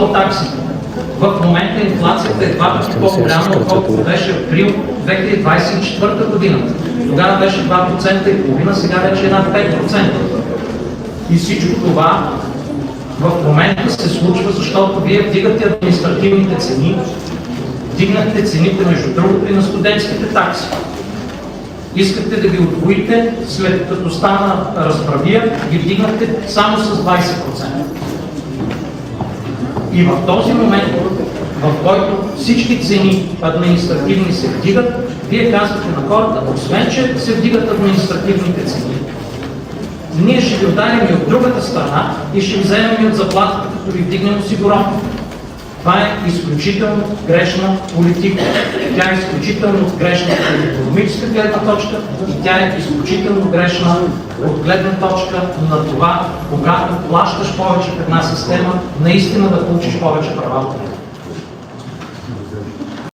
тол таксите. В момента инфлацията е 2 пъти по-голяма, отколкото беше април 2024 година. Тогава беше 2,5%, сега вече е над 5%. И всичко това в момента се случва, защото вие вдигате административните цени, вдигнахте цените, между другото, и на студентските такси. Искате да ги удвоите, след като стана разправия, ги вдигнахте само с 20%. И в този момент, в който всички цени административни се вдигат, вие казвате на хората, освен че се вдигат административните цени, ние ще ви ударим и от другата страна и ще ви вземем и от заплатата, като ви вдигнем осигуровка. Това е изключително грешна политика. Тя е изключително грешна от икономическа гледна точка и тя е изключително грешна от гледна точка на това, когато плащаш повече в една система, наистина да получиш повече права от нея.